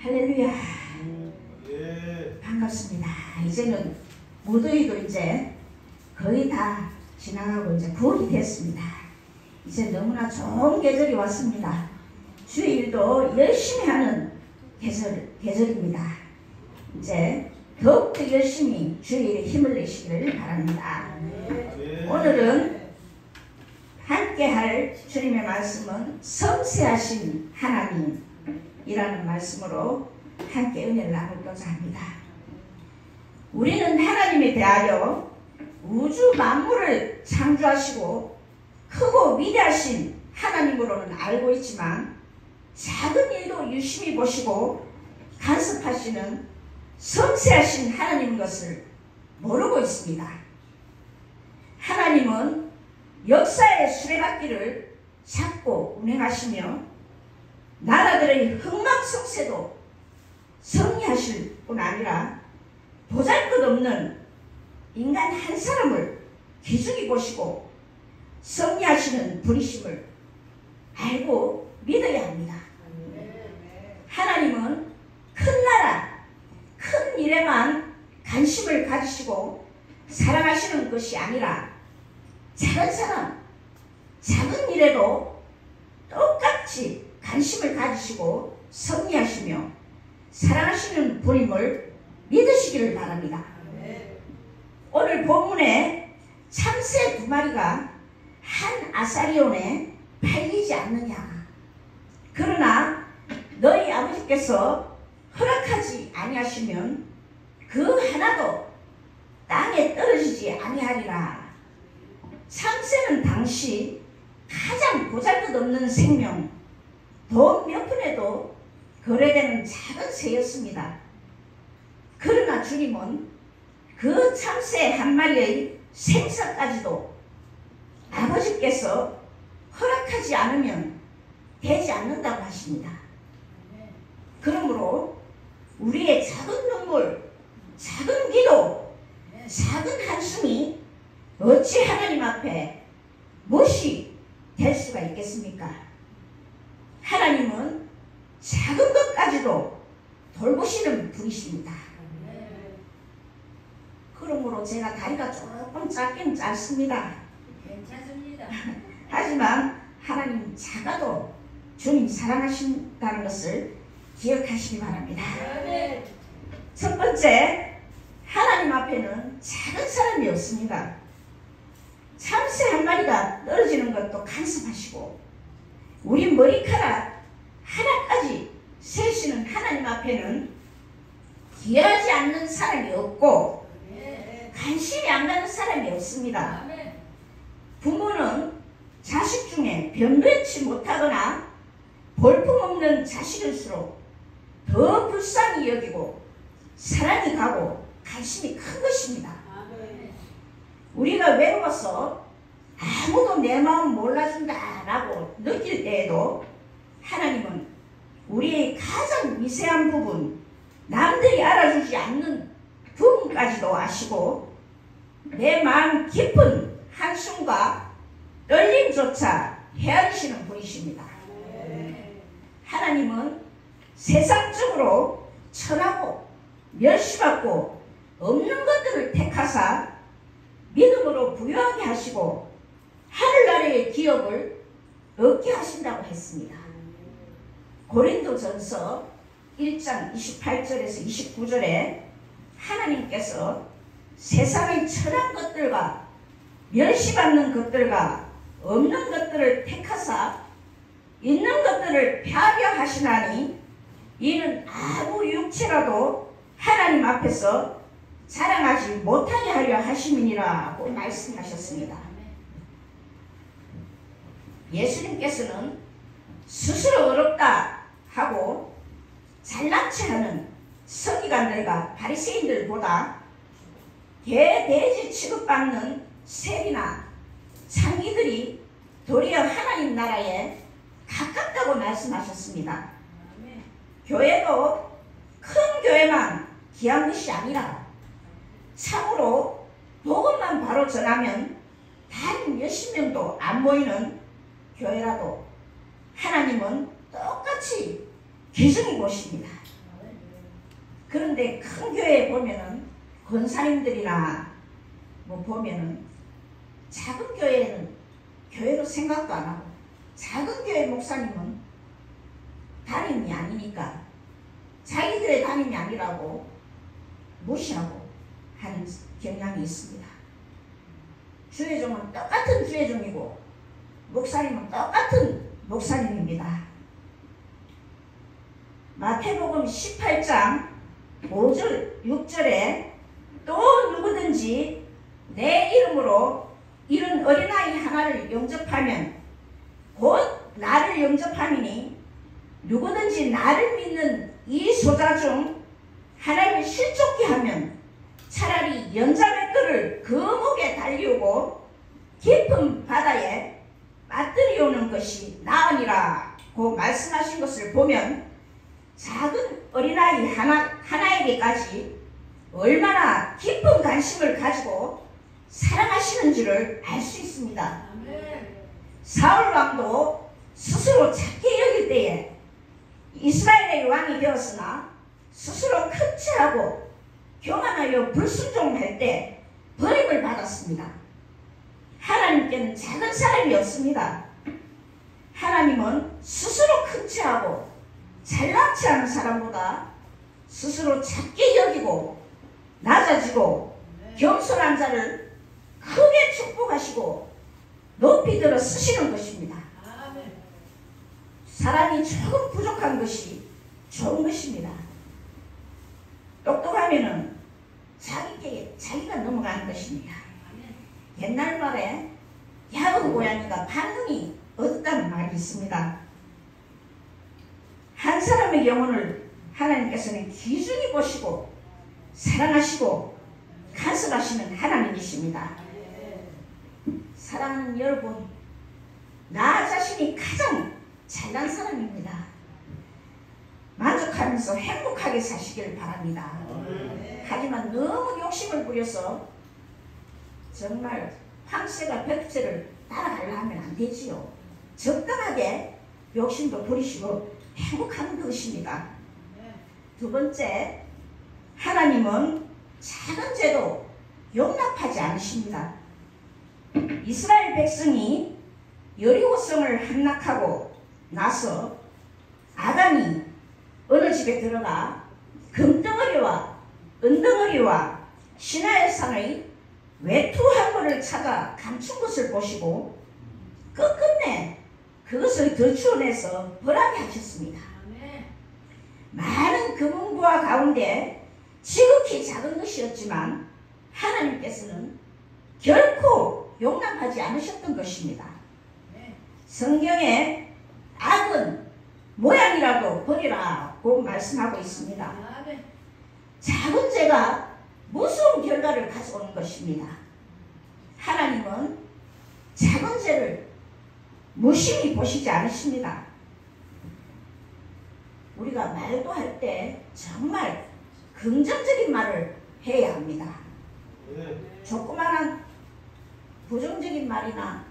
할렐루야. 예. 반갑습니다. 이제는 무더위도 이제 거의 다 지나가고 이제 9월이 됐습니다. 이제 너무나 좋은 계절이 왔습니다. 주일도 열심히 하는 계절입니다. 이제 더욱더 열심히 주일에 힘을 내시기를 바랍니다. 오늘은 함께 할 주님의 말씀은 섬세하신 하나님이라는 말씀으로 함께 은혜를 나누고자 합니다. 우리는 하나님에 대하여 우주 만물을 창조하시고 크고 위대하신 하나님으로는 알고 있지만 작은 일도 유심히 보시고 간섭하시는 섬세하신 하나님인 것을 모르고 있습니다. 하나님은 역사의 수레바퀴를 잡고 운행하시며 나라들의 흥망성쇠도 섭리하실 뿐 아니라 보잘것없는 인간 한 사람을 기중히 보시고 섭리하시는 분이심을 알고 믿어야 합니다. 하나님은 큰 나라, 큰 일에만 관심을 가지시고 사랑하시는 것이 아니라 작은 사람, 작은 일에도 똑같이 관심을 가지시고 섭리하시며 사랑하시는 분임을 믿으시기를 바랍니다. 오늘 본문에 참새 2마리가 한 아사리온에 팔리지 않느냐. 그러나 너희 아버지께서 허락하지 아니하시면 그 하나도 땅에 떨어지지 아니하리라. 참새는 당시 가장 보잘것없는 생명, 돈 몇 푼에도 거래되는 작은 새였습니다. 그러나 주님은 그 참새 한 마리의 생사까지도 아버지께서 허락하지 않으면 되지 않는다고 하십니다. 그러므로 우리의 작은 눈물, 작은 기도, 작은 한숨이 어찌 하나님 앞에 무시될 수가 있겠습니까? 하나님은 작은 것까지도 돌보시는 분이십니다. 그러므로 제가 다리가 조금 짧긴 짧습니다. 괜찮습니다. 하지만 하나님 작아도 주님 사랑하신다는 것을 기억하시기 바랍니다. 첫 번째, 하나님 앞에는 작은 사람이 없습니다. 참새 한 마리가 떨어지는 것도 간섭하시고 우리 머리카락 하나까지 세시는 하나님 앞에는 귀하지 않는 사람이 없고 관심이 안 가는 사람이 없습니다. 부모는 자식 중에 변변치 못하거나 볼품없는 자식일수록 더 불쌍히 여기고 사랑이 가고 관심이 큰 것입니다. 우리가 외로워서 아무도 내 마음 몰라준다라고 느낄 때에도 하나님은 우리의 가장 미세한 부분, 남들이 알아주지 않는 부분까지도 아시고 내 마음 깊은 한숨과 떨림조차 헤아리시는 분이십니다. 하나님은 세상적으로 천하고 멸시받고 없는 것들을 택하사 믿음으로 부유하게 하시고 하늘나라의 기업을 얻게 하신다고 했습니다. 고린도전서 1장 28절에서 29절에 하나님께서 세상의 천한 것들과 멸시받는 것들과 없는 것들을 택하사 있는 것들을 폐하려 하시나니 이는 아무 육체라도 하나님 앞에서 자랑하지 못하게 하려 하심이니라고 말씀하셨습니다. 예수님께서는 스스로 어렵다 하고 잘난 체하는 서기관들과 바리새인들보다 개, 돼지 취급받는 세리나 창기들이 도리어 하나님 나라에 가깝다고 말씀하셨습니다. 교회도 큰 교회만 귀한 것이 아니라 참으로 복음만 바로 전하면 단 몇십 명도 안 모이는 교회라도 하나님은 똑같이 기준이 보십니다. 그런데 큰 교회에 보면은 권사님들이나 뭐 보면은 작은 교회는 교회로 생각도 안 하고 작은 교회 목사님은 담임이 아니니까 자기 교회 담임이 아니라고 무시하고 하는 경향이 있습니다. 주회종은 똑같은 주회종이고 목사님은 똑같은 목사님입니다. 마태복음 18장 5절 6절에 또 누구든지 내 이름으로 이런 어린아이 하나를 영접하면 곧 나를 영접함이니 누구든지 나를 믿는 이 소자 중 하나를 실족케 하면 차라리 연자의 끈을 그 목에 달리우고 깊은 바다에 빠뜨리오는 것이 나으니라고 말씀하신 것을 보면 작은 어린아이 하나에게까지 얼마나 깊은 관심을 가지고 사랑하시는 줄을 알 수 있습니다. 사울 왕도 스스로 작게 여길 때에 이스라엘의 왕이 되었으나 스스로 큰 체하고 교만하여 불순종할 때 버림을 받았습니다. 하나님께는 작은 사람이 없습니다. 하나님은 스스로 큰 체하고 잘난 체하는 사람보다 스스로 작게 여기고 낮아지고 겸손한 자를 크게 축복하시고 높이 들어 쓰시는 것입니다. 사람이 조금 부족한 것이 좋은 것입니다. 똑똑하면은 자기가 넘어가는 것입니다. 옛날 말에 야근 고양이가 반응이 어둡다는 말이 있습니다. 한 사람의 영혼을 하나님께서는 귀중히 보시고 사랑하시고 간섭하시는 하나님이십니다. 사랑하는 여러분, 나 자신이 가장 잘난 사람입니다. 만족하면서 행복하게 사시길 바랍니다. 하지만 너무 욕심을 부려서 정말 황새가 벽새를 따라가려 하면 안 되지요. 적당하게 욕심도 부리시고 행복하는 것입니다. 두 번째, 하나님은 작은 죄도 용납하지 않으십니다. 이스라엘 백성이 여리고성을 함락하고 나서 아간이 어느 집에 들어가 금덩어리와 은덩어리와 신하의 상의 외투 한 벌을 찾아 감춘 것을 보시고 끝끝내 그것을 덜추어내서 벌하게 하셨습니다. 많은 금은부와 가운데 지극히 작은 것이었지만 하나님께서는 결코 용납하지 않으셨던 것입니다. 성경에 악은 모양이라도 버리라고 말씀하고 있습니다. 작은 죄가 무서운 결과를 가져오는 것입니다. 하나님은 작은 죄를 무심히 보시지 않으십니다. 우리가 말도 할 때 정말 긍정적인 말을 해야 합니다. 조그마한 부정적인 말이나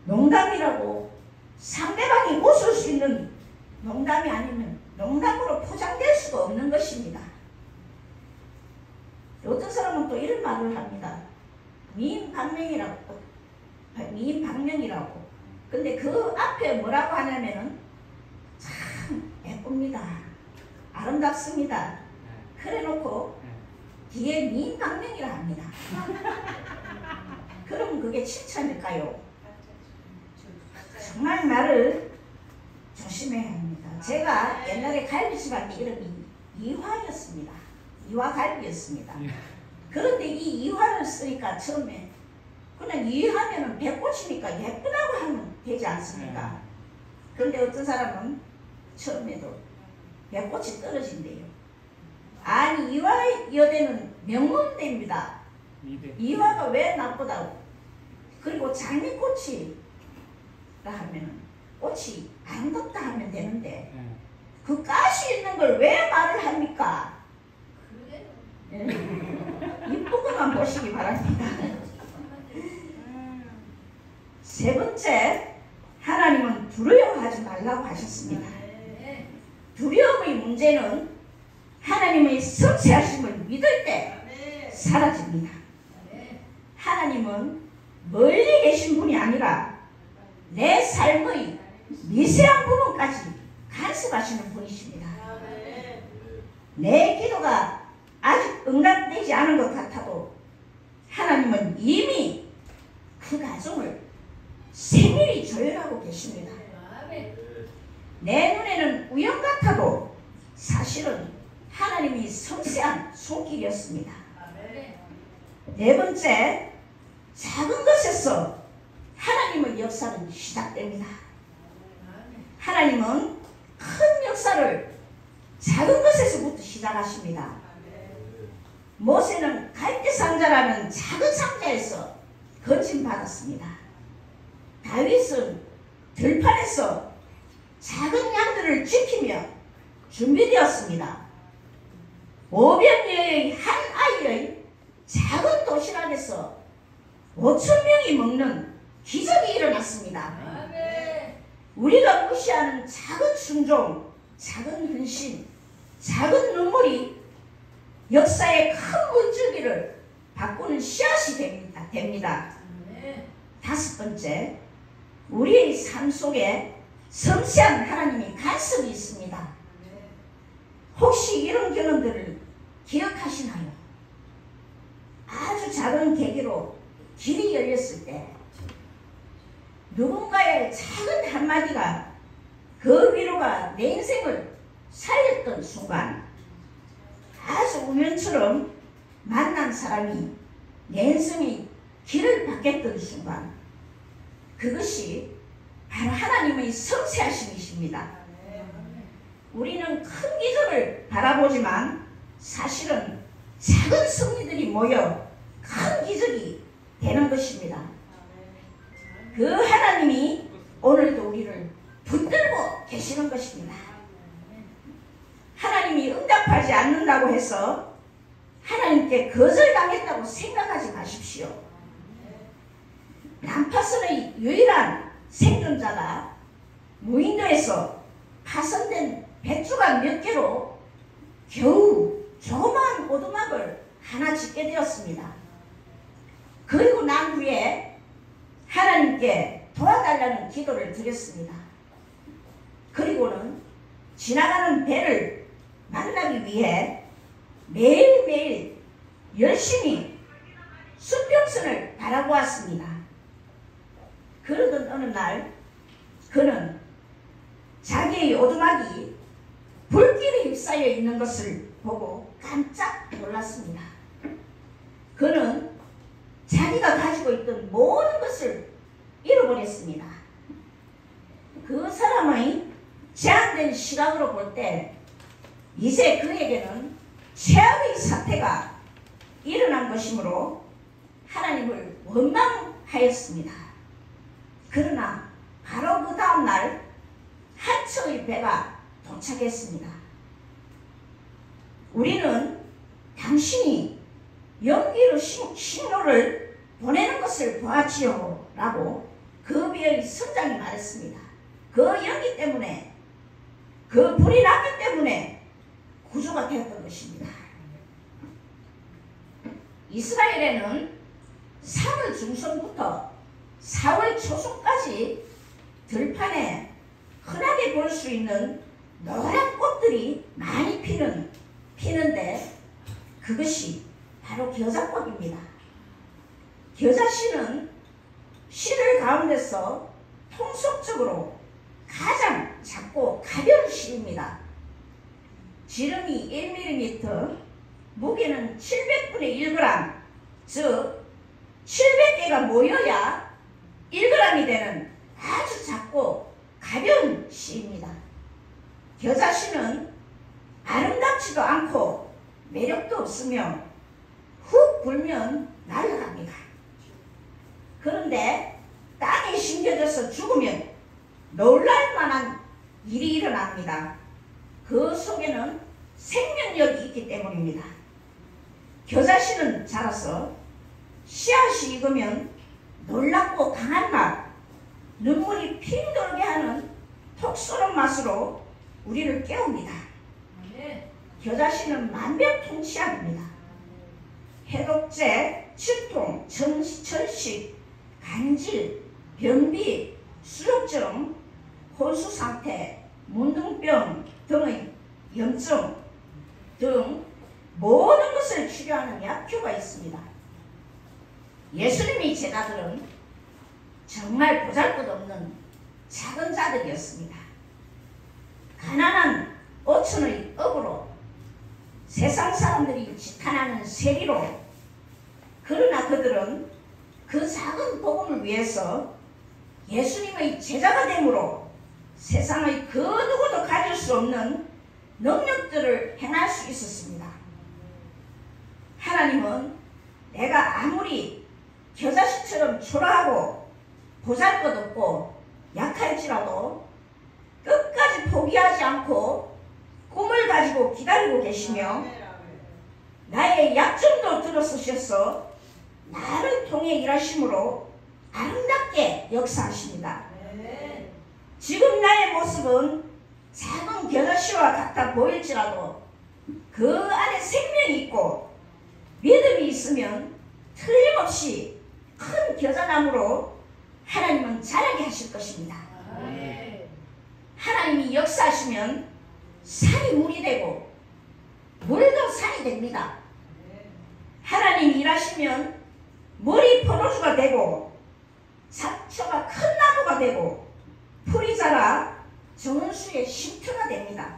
농담이라고 상대방이 웃을 수 있는 농담이 아니면 농담으로 포장될 수가 없는 것입니다. 어떤 사람은 또 이런 말을 합니다. 미인방명이라고. 근데 그 앞에 뭐라고 하냐면은 참 예쁩니다. 아름답습니다. 그래 놓고 뒤에 미인방명이라 합니다. 그럼 그게 칭찬일까요? 정말 말을 조심해야 합니다. 제가 옛날에 갈비집한테 이름이 이화였습니다. 이화갈비였습니다. 그런데 이 이화를 쓰니까 처음에 그냥 이화면은 배꽃이니까 예쁘다고 하면 되지 않습니까? 그런데 어떤 사람은 처음에도 배꽃이 떨어진대요. 아니 이화여대는 명문대입니다. 이화가 왜 나쁘다고? 그리고 장미꽃이 하면 꽃이 아름답다 하면 되는데 그 가시 있는 걸 왜 말을 합니까? 이쁜 것만 보시기 바랍니다. 세 번째, 하나님은 두려워하지 말라고 하셨습니다. 두려움의 문제는 하나님의 성취하심을 믿을 때 사라집니다. 하나님은 멀리 계신 분이 아니라 내 삶의 미세한 부분까지 간섭하시는 분이십니다. 내 기도가 아직 응답되지 않은 것 같아도 하나님은 이미 그 가정을 세밀히 조율하고 계십니다. 내 눈에는 우연 같아도 사실은 하나님이 섬세한 손길이었습니다. 네 번째, 작은 것에서 하나님의 역사는 시작됩니다. 하나님은 큰 역사를 작은 것에서부터 시작하십니다. 모세는 갈대 상자라는 작은 상자에서 건진받았습니다. 다윗은 들판에서 작은 양들을 지키며 준비되었습니다. 오병이어의 한 아이의 작은 도시락에서 5,000명이 먹는 기적이 일어났습니다. 우리가 무시하는 작은 순종, 작은 헌신, 작은 눈물이 역사의 큰 물줄기를 바꾸는 씨앗이 됩니다. 다섯 번째, 우리의 삶 속에 섬세한 하나님의 간섭이 있습니다. 혹시 이런 경험들을 기억하시나요? 아주 작은 계기로 길이 열렸을 때 누군가의 작은 한마디가 그 위로가 내 인생을 살렸던 순간, 아주 우연처럼 만난 사람이 내 인생의 길을 바뀌었던 순간, 그것이 바로 하나님의 섬세하심이십니다. 우리는 큰 기적을 바라보지만 사실은 작은 승리들이 모여 큰 기적이 되는 것입니다. 그 하나님이 오늘도 우리를 붙들고 계시는 것입니다. 하나님이 응답하지 않는다고 해서 하나님께 거절당했다고 생각하지 마십시오. 난파선의 유일한 생존자가 무인도에서 파손된 뱃주가 몇 개로 겨우 조그마한 오두막을 하나 짓게 되었습니다. 그리고 난 후에 하나님께 도와달라는 기도를 드렸습니다. 그리고는 지나가는 배를 만나기 위해 매일매일 열심히 수평선을 바라보았습니다. 그러던 어느 날 그는 자기의 오두막이 불길에 휩싸여 있는 것을 보고 깜짝 놀랐습니다. 그는 자기가 가지고 있던 모든 것을 잃어버렸습니다. 그 사람의 제한된 시각으로 볼 때 이제 그에게는 최악의 사태가 일어난 것이므로 하나님을 원망하였습니다. 그러나 바로 그 다음날 한 척의 배가 도착했습니다. 우리는 당신이 연기로 신호를 보내는 것을 보았지요 라고 그 배의 선장이 말했습니다. 그 연기 때문에, 그 불이 났기 때문에 구조가 되었던 것입니다. 이스라엘에는 3월 중순부터 4월 초순까지 들판에 흔하게 볼 수 있는 노란 꽃들이 많이 피는데 그것이 바로 겨자꽃입니다. 겨자씨는 씨를 가운데서 통속적으로 가장 작고 가벼운 씨입니다. 지름이 1mm, 무게는 700분의 1g, 즉 700개가 모여야 1g이 되는 아주 작고 가벼운 씨입니다. 겨자씨는 아름답지도 않고 매력도 없으며 훅 불면 날아갑니다. 그런데 땅에 심겨져서 죽으면 놀랄만한 일이 일어납니다. 그 속에는 생명력이 있기 때문입니다. 겨자씨는 자라서 씨앗이 익으면 놀랍고 강한 맛, 눈물이 핑 돌게 하는 톡 쏘는 맛으로 우리를 깨웁니다. 겨자씨는 만병통치약입니다. 해독제, 치통, 천식, 간질, 변비, 수족증, 혼수상태, 문둥병 등의 염증 등 모든 것을 치료하는 약효가 있습니다. 예수님의 제자들은 정말 보잘것없는 작은 자들이었습니다. 가난한 5천의 업으로 세상 사람들이 지탄하는 세리로, 그러나 그들은 그 작은 복음을 위해서 예수님의 제자가 됨으로 세상의 그 누구도 가질 수 없는 능력들을 행할 수 있었습니다. 하나님은 내가 아무리 겨자씨처럼 초라하고 보잘것없고 약할지라도 끝까지 포기하지 않고 꿈을 가지고 기다리고 계시며 나의 약점도 들어서셔서 나를 통해 일하심으로 아름답게 역사하십니다. 지금 나의 모습은 작은 겨자씨와 같아 보일지라도 그 안에 생명이 있고 믿음이 있으면 틀림없이 큰 겨자나무로 하나님은 자라게 하실 것입니다. 하나님이 역사하시면 산이 물이 되고 물도 산이 됩니다. 하나님이 일하시면 물이 포도주가 되고 잡초가 큰 나무가 되고 풀이 자라 정원수의 쉼터가 됩니다.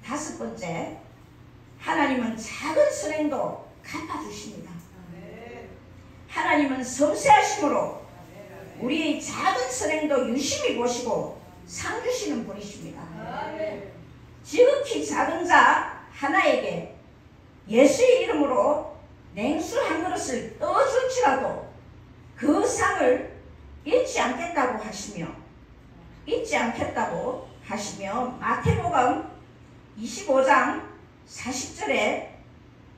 다섯 번째, 하나님은 작은 선행도 갚아주십니다. 하나님은 섬세하심으로 우리의 작은 선행도 유심히 보시고 상 주시는 분이십니다. 지극히 작은 자 하나에게 예수의 이름으로 냉수 한 그릇을 떠줄지라도 그 상을 잊지 않겠다고 하시며 마태복음 25장 40절에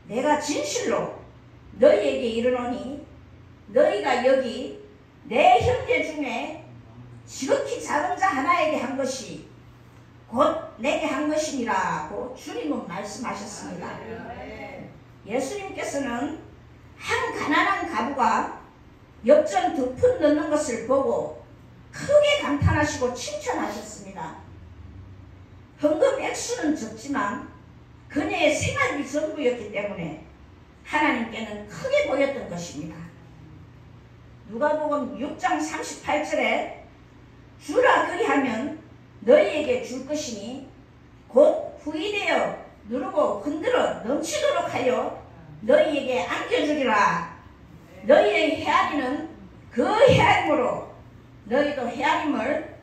내가 진실로 너희에게 이르노니 너희가 여기 내 형제 중에 지극히 작은 자 하나에게 한 것이 곧 내게 한 것이니라고 주님은 말씀하셨습니다. 예수님께서는 한 가난한 가부가 엽전 2푼 넣는 것을 보고 크게 감탄하시고 칭찬하셨습니다. 헌금 액수는 적지만 그녀의 생활비 전부였기 때문에 하나님께는 크게 보였던 것입니다. 누가복음 6장 38절에 주라 그리하면 너희에게 줄 것이니 곧 후이되어 누르고 흔들어 넘치도록 하여 너희에게 안겨주리라. 너희의 헤아리는 그 헤아림으로 너희도 헤아림을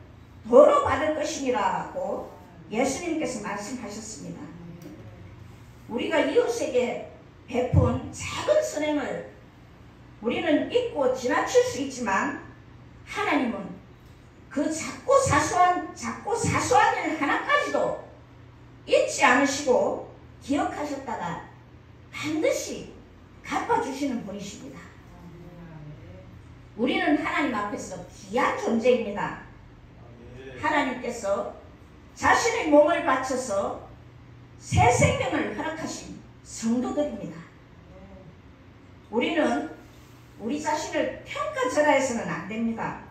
도로 받을 것이니라고 예수님께서 말씀하셨습니다. 우리가 이웃에게 베푼 작은 선행을 우리는 잊고 지나칠 수 있지만 하나님은 그 작고 사소한 일 하나까지도 잊지 않으시고 기억하셨다가 반드시 갚아주시는 분이십니다. 우리는 하나님 앞에서 귀한 존재입니다. 하나님께서 자신의 몸을 바쳐서 새 생명을 허락하신 성도들입니다. 우리는 우리 자신을 평가절하해서는 안 됩니다.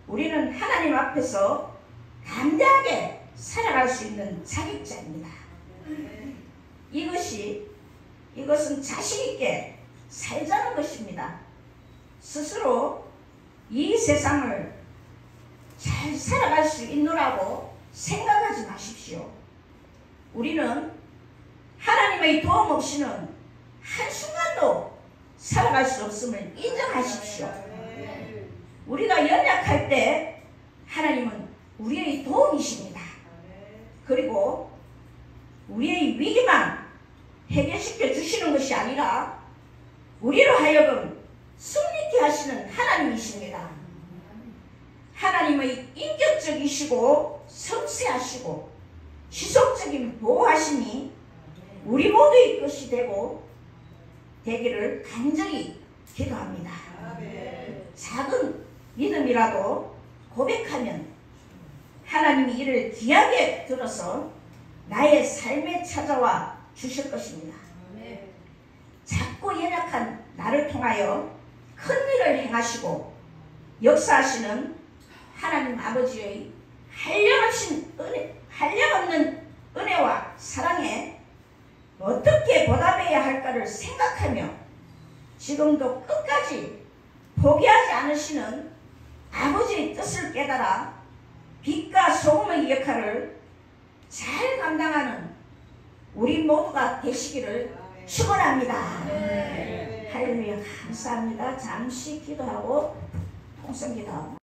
우리는 하나님 앞에서 담대하게 살아갈 수 있는 자격자입니다. 이것은 자신있게 살자는 것입니다. 스스로 이 세상을 잘 살아갈 수 있노라고 생각하지 마십시오. 우리는 하나님의 도움 없이는 한순간도 살아갈 수 없음을 인정하십시오. 우리가 연약할 때 하나님은 우리의 도움이십니다. 그리고 우리의 위기만 해결시켜 주시는 것이 아니라 우리로 하여금 승리케 하시는 하나님이십니다. 하나님의 인격적이시고 섬세하시고 지속적인 보호하심이 우리 모두의 것이 되기를 간절히 기도합니다. 작은 믿음이라도 고백하면 하나님이 이를 귀하게 들어서 나의 삶에 찾아와 주실 것입니다. 작고 연약한 나를 통하여 큰 일을 행하시고 역사하시는 하나님 아버지의 한량없는 은혜와 사랑에 어떻게 보답해야 할까를 생각하며 지금도 끝까지 포기하지 않으시는 아버지의 뜻을 깨달아 빛과 소금의 역할을 잘 감당하는 우리 모두가 되시기를 축원합니다. 할렐루야. 감사합니다. 잠시 기도하고 통성 기도하고